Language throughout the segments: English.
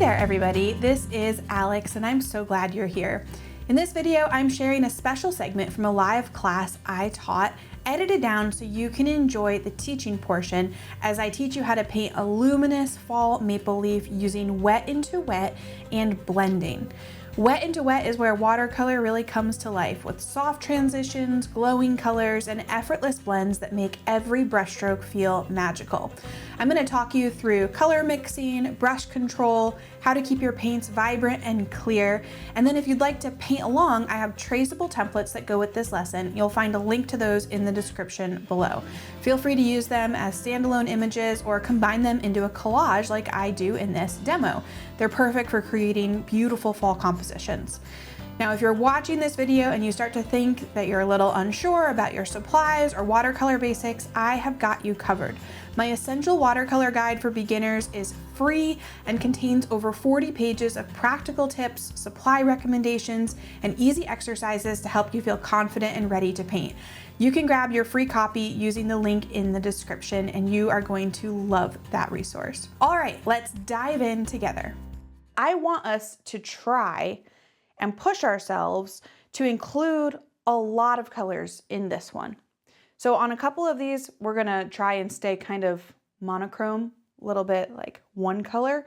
there everybody, this is Alex and I'm so glad you're here. In this video, I'm sharing a special segment from a live class I taught, edited down so you can enjoy the teaching portion as I teach you how to paint a luminous fall maple leaf using wet into wet and blending. Wet into wet is where watercolor really comes to life with soft transitions, glowing colors, and effortless blends that make every brushstroke feel magical. I'm going to talk you through color mixing, brush control, how to keep your paints vibrant and clear, and then if you'd like to paint along, I have traceable templates that go with this lesson. You'll find a link to those in the description below. Feel free to use them as standalone images or combine them into a collage like I do in this demo. They're perfect for creating beautiful fall compositions. Now, if you're watching this video and you start to think that you're a little unsure about your supplies or watercolor basics, I have got you covered. My Essential Watercolor Guide for Beginners is free and contains over 40 pages of practical tips, supply recommendations, and easy exercises to help you feel confident and ready to paint. You can grab your free copy using the link in the description, and you are going to love that resource. All right, let's dive in together. I want us to try and push ourselves to include a lot of colors in this one. So on a couple of these, we're gonna try and stay kind of monochrome, a little bit like one color,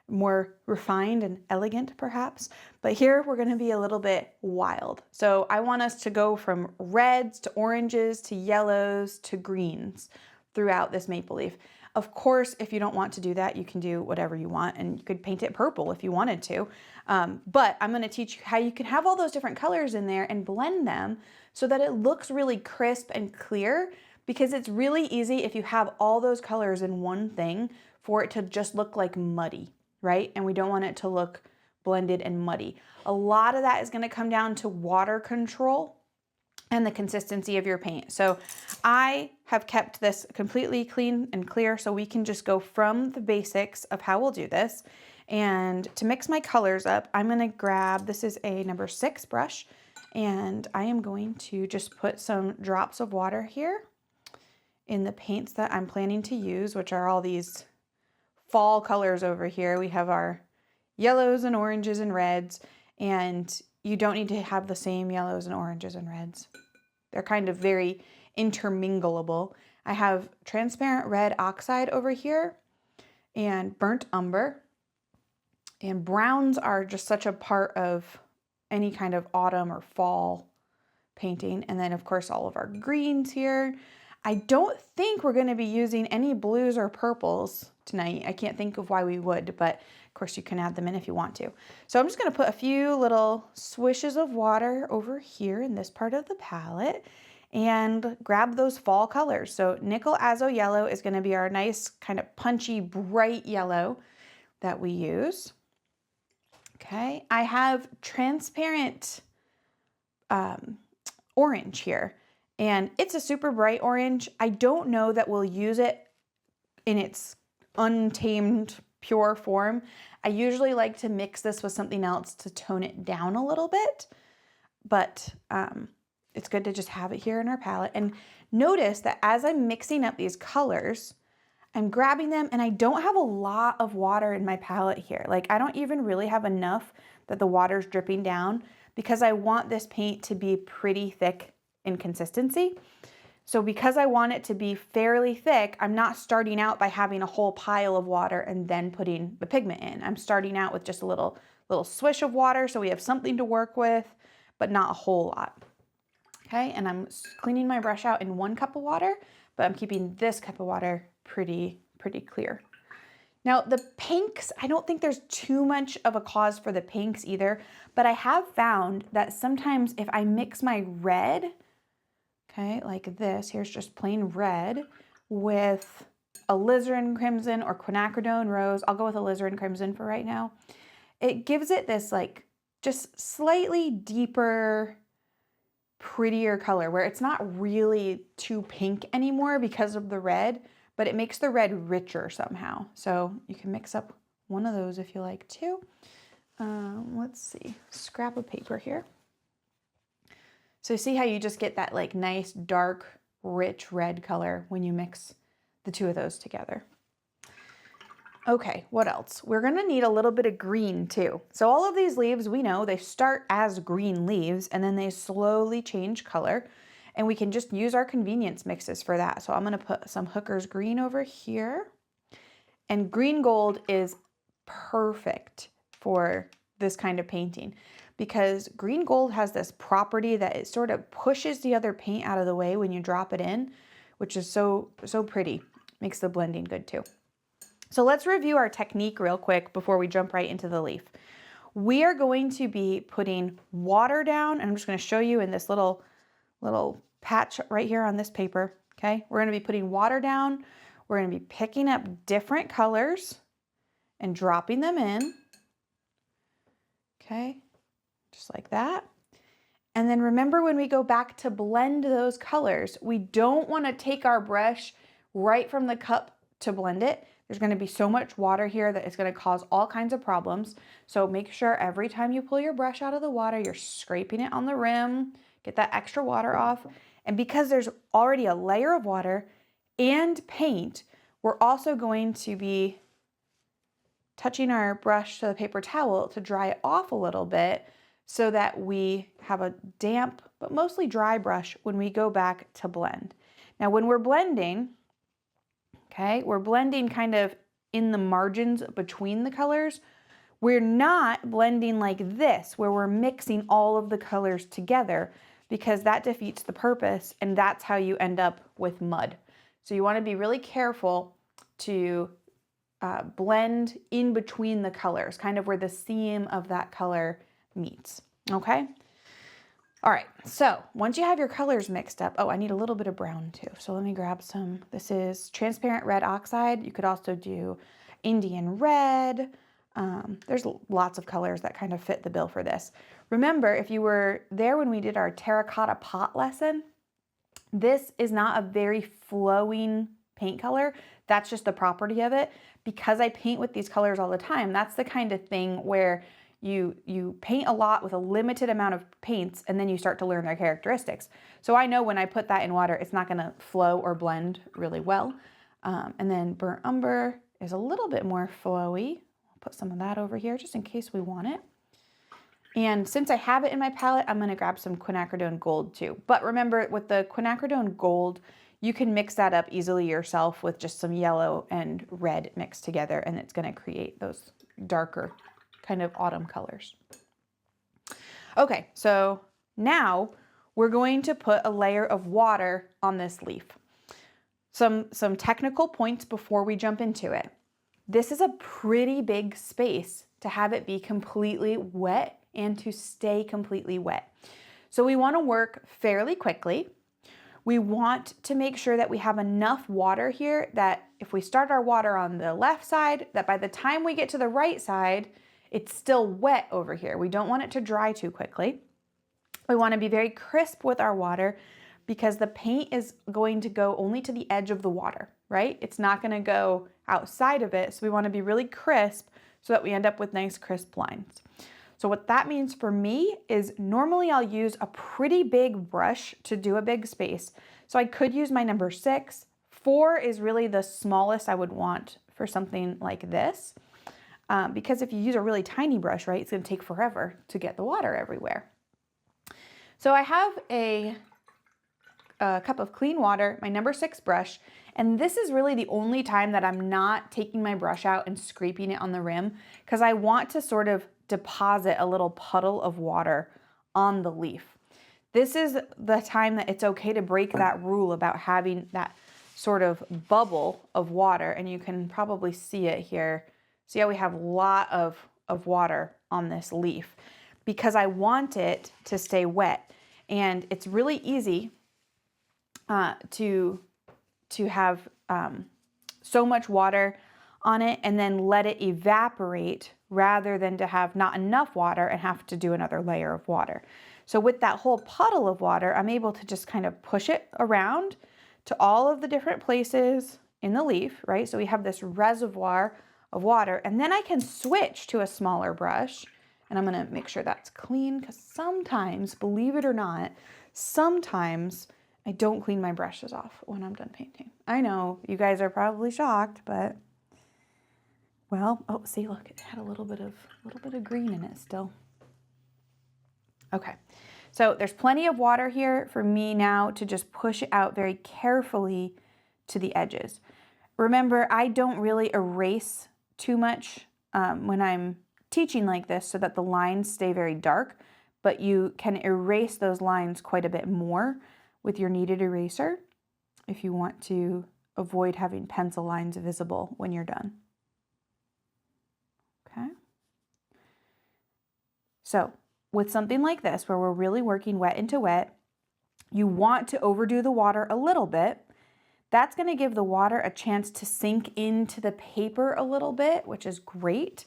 more refined and elegant perhaps. But here we're gonna be a little bit wild. So I want us to go from reds to oranges to yellows to greens throughout this maple leaf. Of course, if you don't want to do that, you can do whatever you want, and you could paint it purple if you wanted to. But I'm gonna teach you how you can have all those different colors in there and blend them so that it looks really crisp and clear, because it's really easy if you have all those colors in one thing for it to just look like muddy, right? And we don't want it to look blended and muddy. A lot of that is gonna come down to water control and the consistency of your paint. So I have kept this completely clean and clear so we can just go from the basics of how we'll do this. And to mix my colors up, I'm gonna grab, this is a number 6 brush, and I am going to just put some drops of water here in the paints that I'm planning to use, which are all these fall colors over here. We have our yellows and oranges and reds, and you don't need to have the same yellows and oranges and reds. They're kind of very interminglable. I have transparent red oxide over here and burnt umber. And browns are just such a part of any kind of autumn or fall painting. And then of course all of our greens here. I don't think we're going to be using any blues or purples tonight. I can't think of why we would, but of course you can add them in if you want to. So I'm just going to put a few little swishes of water over here in this part of the palette and grab those fall colors. So nickel azo yellow is going to be our nice kind of punchy bright yellow that we use. Okay, I have transparent orange here, and it's a super bright orange. I don't know that we'll use it in its untamed pure form. I usually like to mix this with something else to tone it down a little bit, but it's good to just have it here in our palette. And notice that as I'm mixing up these colors, I'm grabbing them, and I don't have a lot of water in my palette here. Like, I don't even really have enough that the water's dripping down, because I want this paint to be pretty thick in consistency. So because I want it to be fairly thick, I'm not starting out by having a whole pile of water and then putting the pigment in. I'm starting out with just a little swish of water so we have something to work with, but not a whole lot. Okay, and I'm cleaning my brush out in 1 cup of water, but I'm keeping this cup of water pretty clear. Now the pinks, I don't think there's too much of a cause for the pinks either, but I have found that sometimes if I mix my red, okay, like this, here's just plain red, with alizarin crimson or quinacridone rose, I'll go with alizarin crimson for right now, it gives it this like just slightly deeper, prettier color where it's not really too pink anymore because of the red, but it makes the red richer somehow. So you can mix up one of those if you like to. Let's see, scrap of paper here. So see how you just get that like nice, dark, rich red color when you mix the two of those together. Okay, what else? We're gonna need a little bit of green too. So all of these leaves, we know they start as green leaves and then they slowly change color, and we can just use our convenience mixes for that. So I'm gonna put some Hooker's green over here, and green gold is perfect for this kind of painting because green gold has this property that it sort of pushes the other paint out of the way when you drop it in, which is so pretty. Makes the blending good too. So let's review our technique real quick before we jump right into the leaf. We are going to be putting water down, and I'm just going to show you in this little patch right here on this paper, okay? We're going to be putting water down. We're going to be picking up different colors and dropping them in, okay? Just like that. And then remember, when we go back to blend those colors, we don't want to take our brush right from the cup to blend it. There's going to be so much water here that it's going to cause all kinds of problems. So make sure every time you pull your brush out of the water, you're scraping it on the rim, get that extra water off. And because there's already a layer of water and paint, we're also going to be touching our brush to the paper towel to dry it off a little bit so that we have a damp but mostly dry brush when we go back to blend. Now when we're blending, okay, we're blending kind of in the margins between the colors. We're not blending like this where we're mixing all of the colors together because that defeats the purpose, and that's how you end up with mud. So you want to be really careful to blend in between the colors, kind of where the seam of that color meets, okay? All right, so once you have your colors mixed up, oh, I need a little bit of brown too. So let me grab some. This is transparent red oxide. You could also do Indian red. There's lots of colors that kind of fit the bill for this. Remember, if you were there when we did our terracotta pot lesson, this is not a very flowing paint color. That's just the property of it. Because I paint with these colors all the time, that's the kind of thing where you paint a lot with a limited amount of paints, and then you start to learn their characteristics. So I know when I put that in water, it's not gonna flow or blend really well. And then burnt umber is a little bit more flowy. I'll put some of that over here just in case we want it. And since I have it in my palette, I'm gonna grab some quinacridone gold too. But remember, with the quinacridone gold, you can mix that up easily yourself with just some yellow and red mixed together, and it's gonna create those darker kind of autumn colors. Okay, so now we're going to put a layer of water on this leaf. Some technical points before we jump into it. This is a pretty big space to have it be completely wet and to stay completely wet. So we want to work fairly quickly. We want to make sure that we have enough water here that if we start our water on the left side, that by the time we get to the right side, it's still wet over here. We don't want it to dry too quickly. We want to be very crisp with our water because the paint is going to go only to the edge of the water, right? It's not going to go outside of it. So we want to be really crisp so that we end up with nice crisp lines. So what that means for me is normally I'll use a pretty big brush to do a big space. So I could use my number 6. 4 is really the smallest I would want for something like this. Because if you use a really tiny brush, right, it's going to take forever to get the water everywhere. So I have a cup of clean water, my number 6 brush, and this is really the only time that I'm not taking my brush out and scraping it on the rim because I want to sort of deposit a little puddle of water on the leaf. This is the time that it's okay to break that rule about having that sort of bubble of water, and you can probably see it here. See how we have a lot of water on this leaf because I want it to stay wet. And it's really easy to have so much water on it and then let it evaporate rather than to have not enough water and have to do another layer of water. So with that whole puddle of water, I'm able to just kind of push it around to all of the different places in the leaf, right? So we have this reservoir of water, and then I can switch to a smaller brush, and I'm gonna make sure that's clean because sometimes, believe it or not, sometimes I don't clean my brushes off when I'm done painting. I know you guys are probably shocked, but Well, oh, see, look, it had a little bit of green in it still. Okay, so there's plenty of water here for me now to just push it out very carefully to the edges. Remember, I don't really erase too much when I'm teaching like this so that the lines stay very dark, but you can erase those lines quite a bit more with your kneaded eraser if you want to avoid having pencil lines visible when you're done. Okay. So with something like this, where we're really working wet into wet, you want to overdo the water a little bit. That's going to give the water a chance to sink into the paper a little bit, which is great.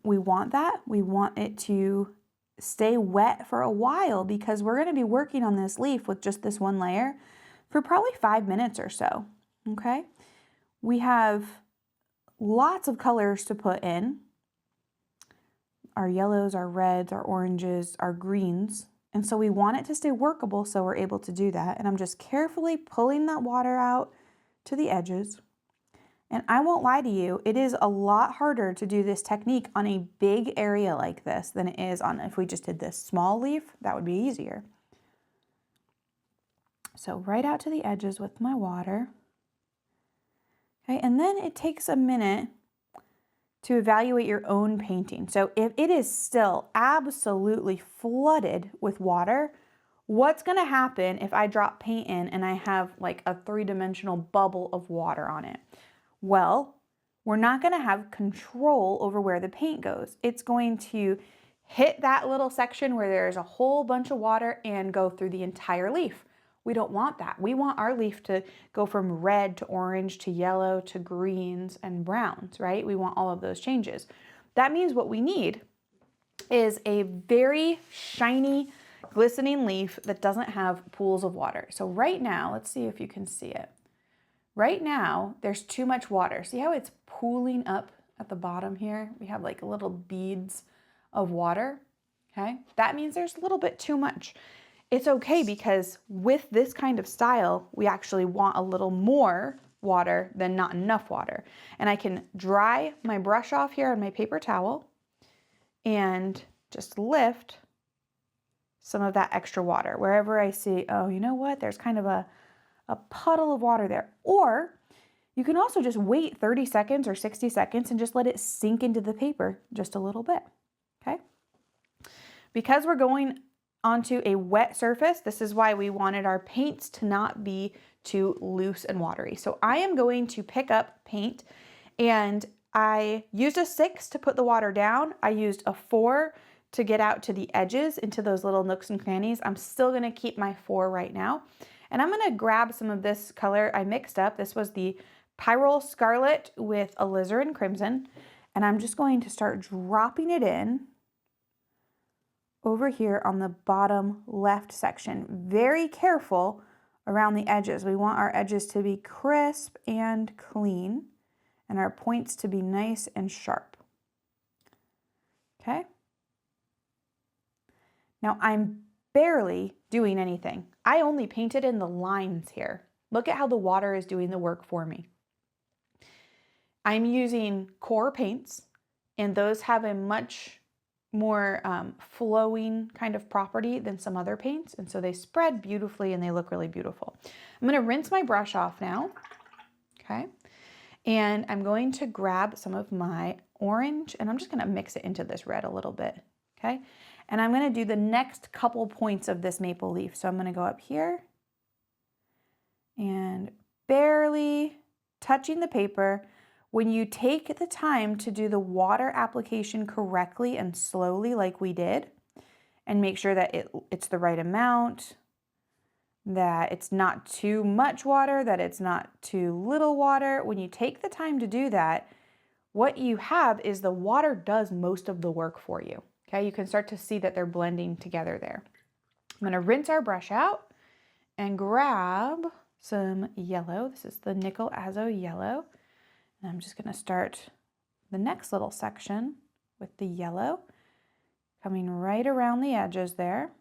We want that. We want it to stay wet for a while because we're going to be working on this leaf with just this one layer for probably 5 minutes or so. Okay. We have lots of colors to put in. Our yellows, our reds, our oranges, our greens. And so we want it to stay workable, so we're able to do that. And I'm just carefully pulling that water out to the edges. And I won't lie to you, it is a lot harder to do this technique on a big area like this than it is on if we just did this small leaf. That would be easier. So right out to the edges with my water. Okay, and then it takes a minute to evaluate your own painting. So if it is still absolutely flooded with water, what's gonna happen if I drop paint in and I have like a 3-dimensional bubble of water on it? Well, we're not gonna have control over where the paint goes. It's going to hit that little section where there's a whole bunch of water and go through the entire leaf. We don't want that. We want our leaf to go from red to orange to yellow to greens and browns, right? We want all of those changes. That means what we need is a very shiny, glistening leaf that doesn't have pools of water. So right now, let's see if you can see it. Right now, there's too much water. See how it's pooling up at the bottom here? We have like little beads of water, okay? That means there's a little bit too much. It's okay because with this kind of style, we actually want a little more water than not enough water. And I can dry my brush off here on my paper towel and just lift some of that extra water. Wherever I see, oh, you know what? There's kind of a puddle of water there. Or you can also just wait 30 seconds or 60 seconds and just let it sink into the paper just a little bit, okay? Because we're going onto a wet surface, this is why we wanted our paints to not be too loose and watery. So I am going to pick up paint, and I used a 6 to put the water down. I used a 4 to get out to the edges into those little nooks and crannies. I'm still gonna keep my 4 right now. And I'm gonna grab some of this color I mixed up. This was the Pyrrole Scarlet with Alizarin Crimson. And I'm just going to start dropping it in over here on the bottom left section. Very careful around the edges. We want our edges to be crisp and clean and our points to be nice and sharp. Okay? Now I'm barely doing anything. I only painted in the lines here. Look at how the water is doing the work for me. I'm using core paints, and those have a much more flowing kind of property than some other paints, and so they spread beautifully and they look really beautiful. I'm going to rinse my brush off now, okay? And I'm going to grab some of my orange, and I'm just going to mix it into this red a little bit, okay? And I'm going to do the next couple points of this maple leaf. So I'm going to go up here and barely touching the paper. When you take the time to do the water application correctly and slowly like we did, and make sure that it's the right amount, that it's not too much water, that it's not too little water, when you take the time to do that, what you have is the water does most of the work for you. Okay, you can start to see that they're blending together there. I'm going to rinse our brush out and grab some yellow. This is the Nickel Azo yellow. And I'm just going to start the next little section with the yellow, coming right around the edges there.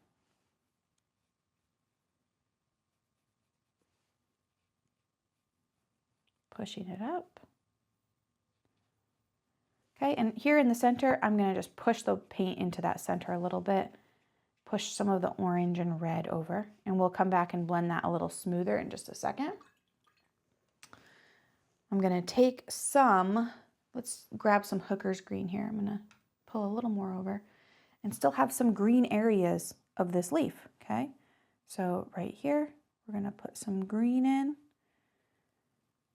Pushing it up. Okay, and here in the center, I'm gonna just push the paint into that center a little bit, push some of the orange and red over, and we'll come back and blend that a little smoother in just a second. I'm gonna take some, let's grab some Hooker's green here. I'm gonna pull a little more over and still have some green areas of this leaf, okay? So right here, we're gonna put some green in.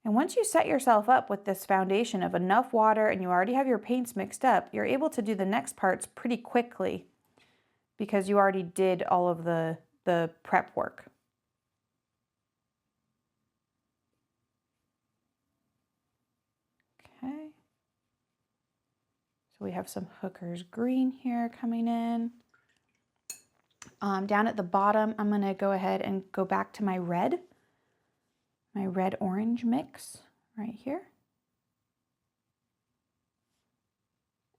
And once you set yourself up with this foundation of enough water and you already have your paints mixed up, you're able to do the next parts pretty quickly because you already did all of the prep work. Okay. So we have some Hooker's green here coming in. Down at the bottom, I'm gonna go ahead and go back to my red-orange mix right here.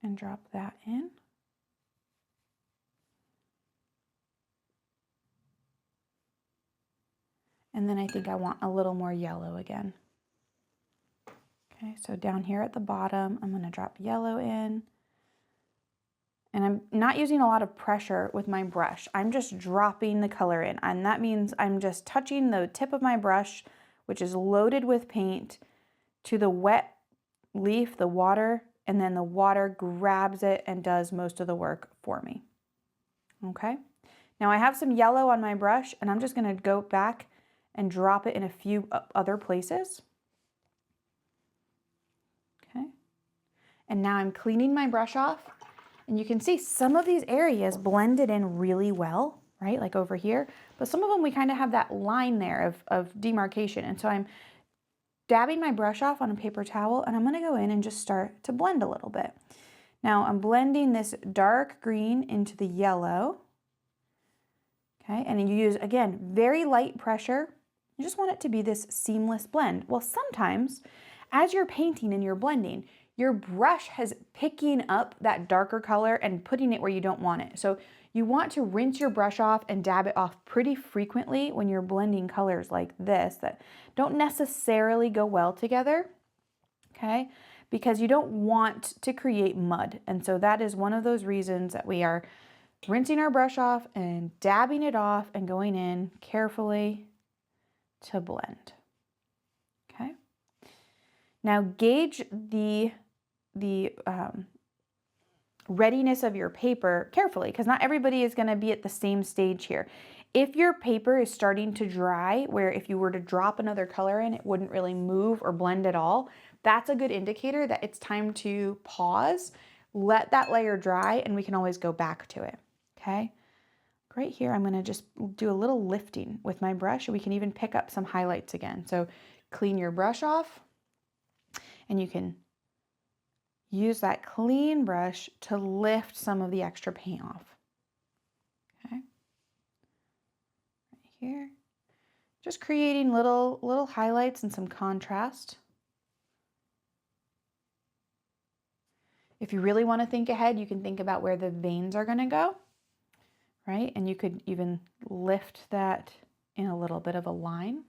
And drop that in. And then I think I want a little more yellow again. Okay, so down here at the bottom, I'm gonna drop yellow in. And I'm not using a lot of pressure with my brush. I'm just dropping the color in. And that means I'm just touching the tip of my brush, which is loaded with paint, to the wet leaf, the water, and then the water grabs it and does most of the work for me. Okay? Now I have some yellow on my brush, and I'm just gonna go back and drop it in a few other places. Okay? And now I'm cleaning my brush off. And you can see some of these areas blended in really well, right? Like over here. But some of them we kind of have that line there of demarcation. And so I'm dabbing my brush off on a paper towel, and I'm going to go in and just start to blend a little bit. Now I'm blending this dark green into the yellow. Okay, and you use, again, very light pressure. You just want it to be this seamless blend. Well, sometimes as you're painting and you're blending, your brush is picking up that darker color and putting it where you don't want it. So you want to rinse your brush off and dab it off pretty frequently when you're blending colors like this that don't necessarily go well together, okay? Because you don't want to create mud. And so that is one of those reasons that we are rinsing our brush off and dabbing it off and going in carefully to blend, okay? Now gauge the readiness of your paper carefully, because not everybody is going to be at the same stage here. If your paper is starting to dry, where if you were to drop another color in, it wouldn't really move or blend at all, that's a good indicator that it's time to pause, let that layer dry, and we can always go back to it, okay? Right here, I'm going to just do a little lifting with my brush, and we can even pick up some highlights again. So clean your brush off, and you can use that clean brush to lift some of the extra paint off. Okay, right here. Just creating little highlights and some contrast. If you really want to think ahead, you can think about where the veins are going to go, right? And you could even lift that in a little bit of a line.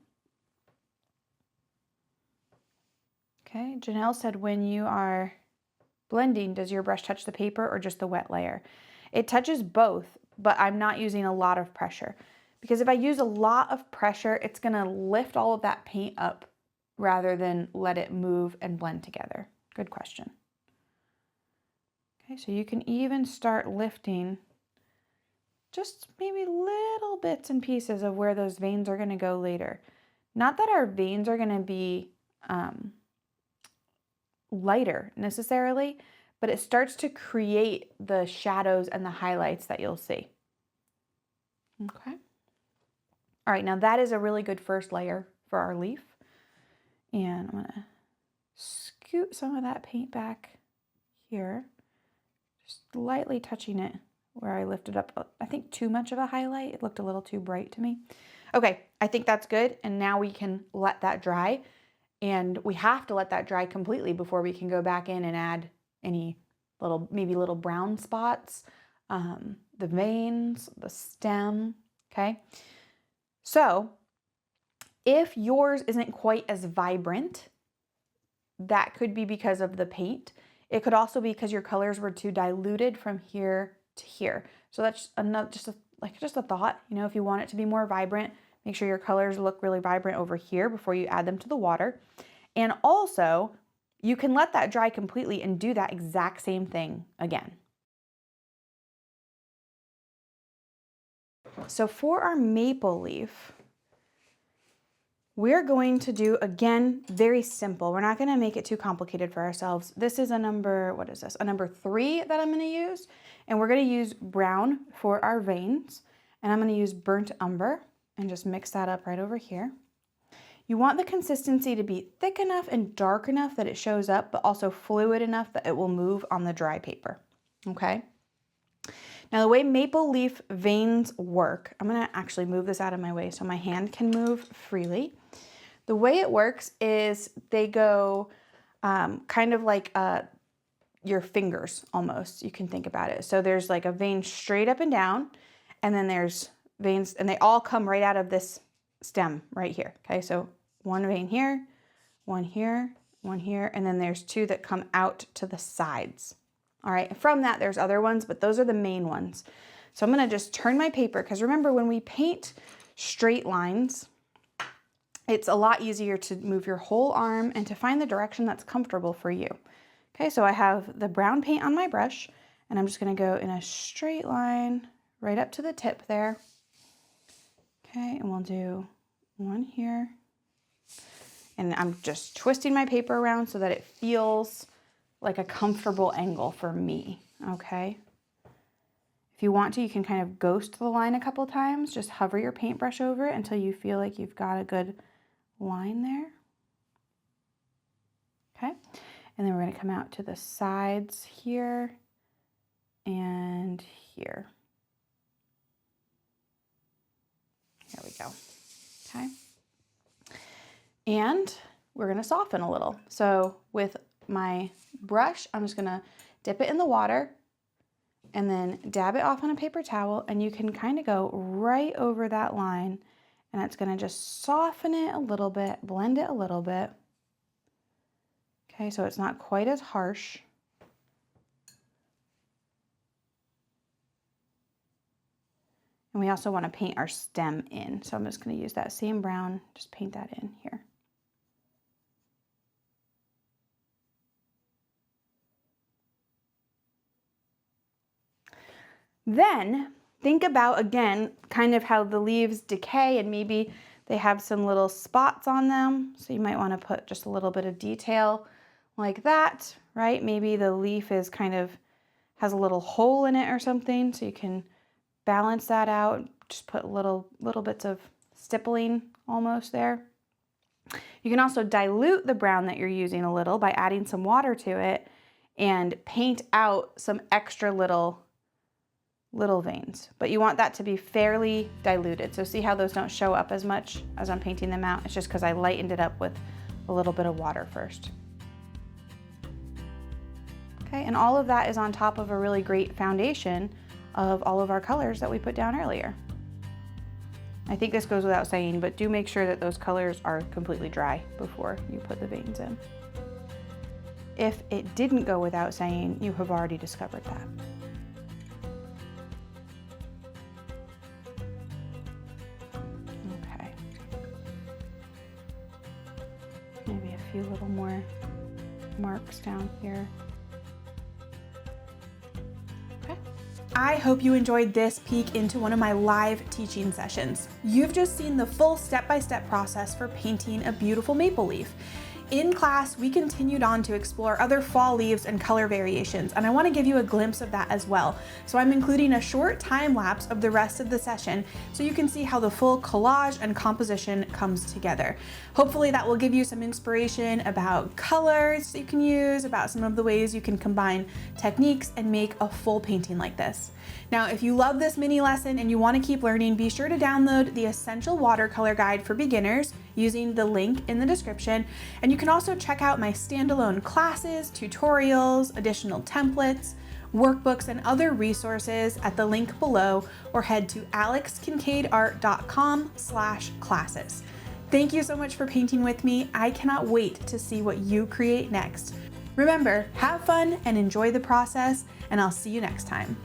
Okay, Janelle said, when you are blending, does your brush touch the paper or just the wet layer? It touches both, but I'm not using a lot of pressure, because if I use a lot of pressure, it's going to lift all of that paint up rather than let it move and blend together. Good question. Okay, so you can even start lifting just maybe little bits and pieces of where those veins are going to go later. Not that our veins are going to be lighter necessarily, but it starts to create the shadows and the highlights that you'll see. Okay. All right, now that is a really good first layer for our leaf. And I'm gonna scoot some of that paint back here, just lightly touching it where I lifted up, I think, too much of a highlight. It looked a little too bright to me. Okay, I think that's good. And now we can let that dry. And we have to let that dry completely before we can go back in and add any maybe little brown spots, the veins, the stem, okay? So if yours isn't quite as vibrant, that could be because of the paint. It could also be because your colors were too diluted from here to here. So that's another, just a thought, you know, if you want it to be more vibrant, make sure your colors look really vibrant over here before you add them to the water. And also, you can let that dry completely and do that exact same thing again. So for our maple leaf, we're going to do, again, very simple. We're not gonna make it too complicated for ourselves. This is a number, what is this? A number 3 that I'm gonna use. And we're gonna use brown for our veins. And I'm gonna use burnt umber and just mix that up right over here. You want the consistency to be thick enough and dark enough that it shows up, but also fluid enough that it will move on the dry paper, okay? Now the way maple leaf veins work, I'm gonna actually move this out of my way so my hand can move freely. The way it works is they go kind of like your fingers almost, you can think about it. So there's like a vein straight up and down, and then there's veins, and they all come right out of this stem right here, okay? So one vein here, one here, one here, and then there's 2 that come out to the sides. All right, from that there's other ones, but those are the main ones. So I'm gonna just turn my paper, because remember when we paint straight lines, it's a lot easier to move your whole arm and to find the direction that's comfortable for you. Okay, so I have the brown paint on my brush, and I'm just gonna go in a straight line right up to the tip there. Okay, and we'll do one here. And I'm just twisting my paper around so that it feels like a comfortable angle for me, okay? If you want to, you can kind of ghost the line a couple times. Just hover your paintbrush over it until you feel like you've got a good line there. Okay, and then we're gonna come out to the sides here and here. There we go, okay? And we're gonna soften a little. So with my brush, I'm just gonna dip it in the water and then dab it off on a paper towel, and you can kind of go right over that line, and it's gonna just soften it a little bit, blend it a little bit. Okay, so it's not quite as harsh. And we also want to paint our stem in. So I'm just going to use that same brown, just paint that in here. Then think about, again, kind of how the leaves decay and maybe they have some little spots on them. So you might want to put just a little bit of detail like that, right? Maybe the leaf is kind of has a little hole in it or something, so you can balance that out. Just put little bits of stippling almost there. You can also dilute the brown that you're using a little by adding some water to it and paint out some extra little veins. But you want that to be fairly diluted. So see how those don't show up as much as I'm painting them out? It's just because I lightened it up with a little bit of water first. Okay, and all of that is on top of a really great foundation of all of our colors that we put down earlier. I think this goes without saying, but do make sure that those colors are completely dry before you put the veins in. If it didn't go without saying, you have already discovered that. Okay. Maybe a few little more marks down here. I hope you enjoyed this peek into one of my live teaching sessions. You've just seen the full step-by-step process for painting a beautiful maple leaf. In class, we continued on to explore other fall leaves and color variations, and I want to give you a glimpse of that as well. So I'm including a short time lapse of the rest of the session so you can see how the full collage and composition comes together. Hopefully that will give you some inspiration about colors that you can use, about some of the ways you can combine techniques and make a full painting like this. Now, if you love this mini lesson and you want to keep learning, be sure to download the Essential Watercolor Guide for Beginners using the link in the description. And you can also check out my standalone classes, tutorials, additional templates, workbooks, and other resources at the link below, or head to alexkincaidart.com/classes. Thank you so much for painting with me. I cannot wait to see what you create next. Remember, have fun and enjoy the process, and I'll see you next time.